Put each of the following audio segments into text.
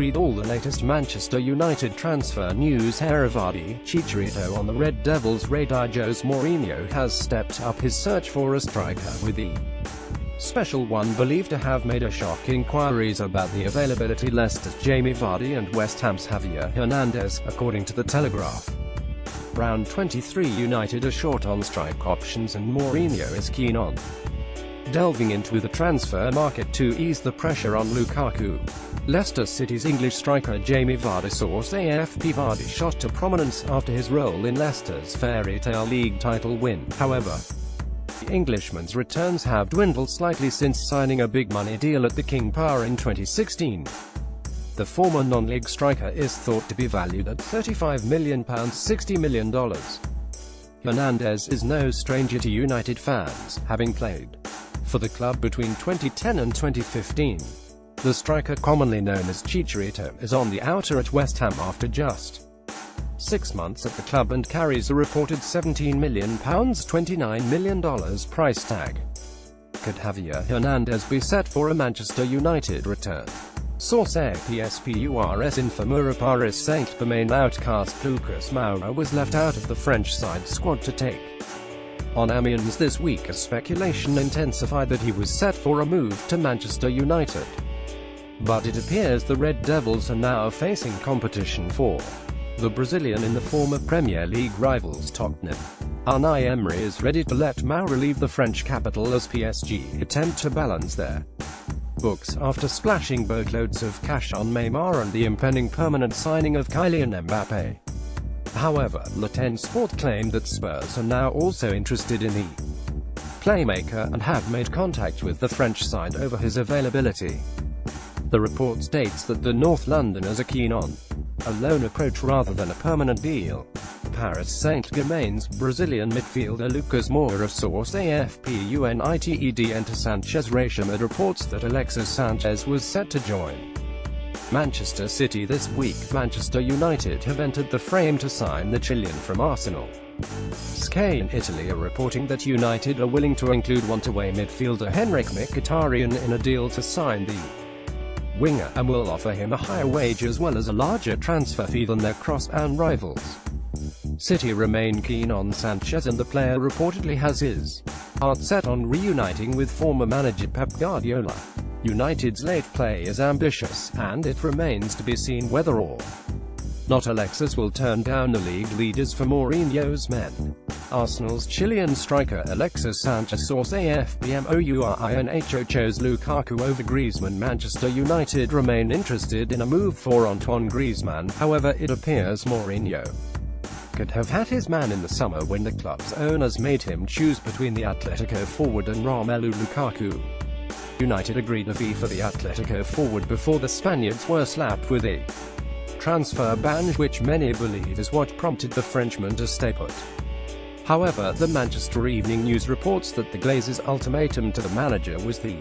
Read all the latest Manchester United transfer news. Vardy, Chicharito on the Red Devils' radar. Jose Mourinho has stepped up his search for a striker, with the special one believed to have made a shock inquiries about the availability Leicester's Jamie Vardy and West Ham's Javier Hernandez, according to the Telegraph. Round 23 United are short on strike options and Mourinho is keen on delving into the transfer market to ease the pressure on Lukaku. Leicester City's English striker Jamie Vardy. Source AFP. Vardy shot to prominence after his role in Leicester's fairy tale league title win. However, the Englishman's returns have dwindled slightly since signing a big-money deal at the King Power in 2016. The former non-league striker is thought to be valued at £35 million, $60 million. Hernandez is no stranger to United fans, having played for the club between 2010 and 2015. The striker, commonly known as Chicharito, is on the outer at West Ham after just 6 months at the club and carries a reported £17 million, $29 million price tag. Could Javier Hernandez be set for a Manchester United return? Source APSPURS. Info. Paris Saint-Germain outcast Lucas Moura was left out of the French side squad to take on Amiens this week as speculation intensified that he was set for a move to Manchester United. But it appears the Red Devils are now facing competition for the Brazilian in the former Premier League rivals Tottenham. Unai Emery is ready to let Moura leave the French capital as PSG attempt to balance their books after splashing boatloads of cash on Neymar and the impending permanent signing of Kylian Mbappé. However, Le Temps Sport claimed that Spurs are now also interested in the playmaker and have made contact with the French side over his availability. The report states that the North Londoners are keen on a loan approach rather than a permanent deal. Paris Saint-Germain's Brazilian midfielder Lucas Moura. Source AFP. United enter Sanchez. Rashomad reports that Alexis Sanchez was set to join Manchester City this week. Manchester United have entered the frame to sign the Chilean from Arsenal. Sky in Italy are reporting that United are willing to include one-way midfielder Henrik Mkhitaryan in a deal to sign the winger, and will offer him a higher wage as well as a larger transfer fee than their cross-bound rivals. City remain keen on Sanchez, and the player reportedly has his heart set on reuniting with former manager Pep Guardiola. United's late play is ambitious, and it remains to be seen whether or not Alexis will turn down the league leaders for Mourinho's men. Arsenal's Chilean striker Alexis Sanchez. Source AFP. Mourinho chose Lukaku over Griezmann. Manchester United remain interested in a move for Antoine Griezmann, however it appears Mourinho could have had his man in the summer when the club's owners made him choose between the Atletico forward and Romelu Lukaku. United agreed a fee for the Atletico forward before the Spaniards were slapped with a transfer ban, which many believe is what prompted the Frenchman to stay put. However, the Manchester Evening News reports that the Glazers' ultimatum to the manager was the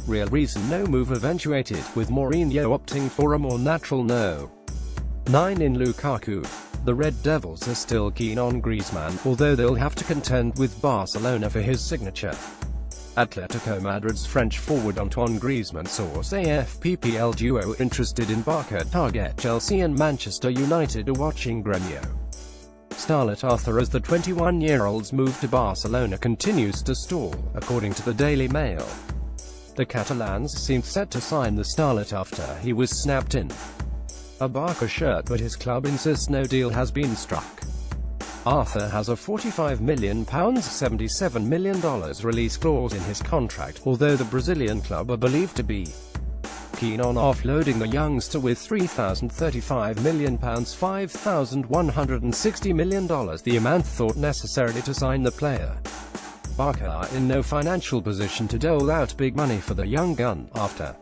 real reason no move eventuated, with Mourinho opting for a more natural no. 9 in Lukaku. The Red Devils are still keen on Griezmann, although they'll have to contend with Barcelona for his signature. Atletico Madrid's French forward Antoine Griezmann. Source AFP. Duo interested in Barca. Target Chelsea and Manchester United are watching Gremio starlet Arthur as the 21-year-old's move to Barcelona continues to stall, according to the Daily Mail. The Catalans seemed set to sign the starlet after he was snapped in a Barca shirt, but his club insists no deal has been struck. Arthur has a £45 million, $77 million release clause in his contract, although the Brazilian club are believed to be keen on offloading the youngster with £3,035 million, $5,160 million, the amount thought necessarily to sign the player. Barca are in no financial position to dole out big money for the young gun, after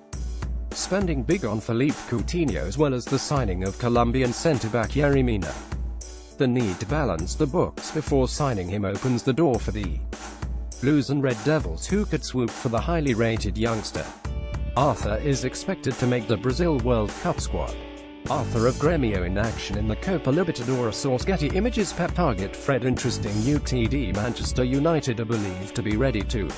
spending big on Philippe Coutinho as well as the signing of Colombian centre-back Yerry Mina. The need to balance the books before signing him opens the door for the Blues and Red Devils, who could swoop for the highly rated youngster. Arthur is expected to make the Brazil World Cup squad. Arthur of Gremio in action in the Copa Libertadores. Source Getty Images. Pep target Fred. Interesting UTD. Manchester United are believed to be ready to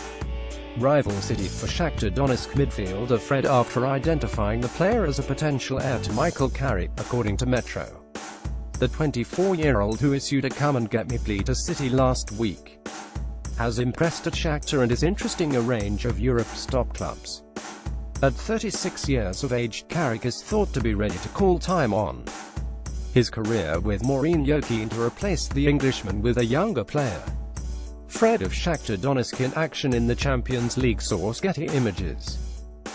rival city for Shakhtar Donetsk midfielder Fred after identifying the player as a potential heir to Michael Carrick, according to Metro. The 24-year-old, who issued a come-and-get-me plea to City last week, has impressed at Shakhtar and is interesting a range of Europe's top clubs. At 36 years of age, Carrick is thought to be ready to call time on his career, with Mourinho keen to replace the Englishman with a younger player. Fred of Shakhtar Donetsk in action in the Champions League, source Getty Images.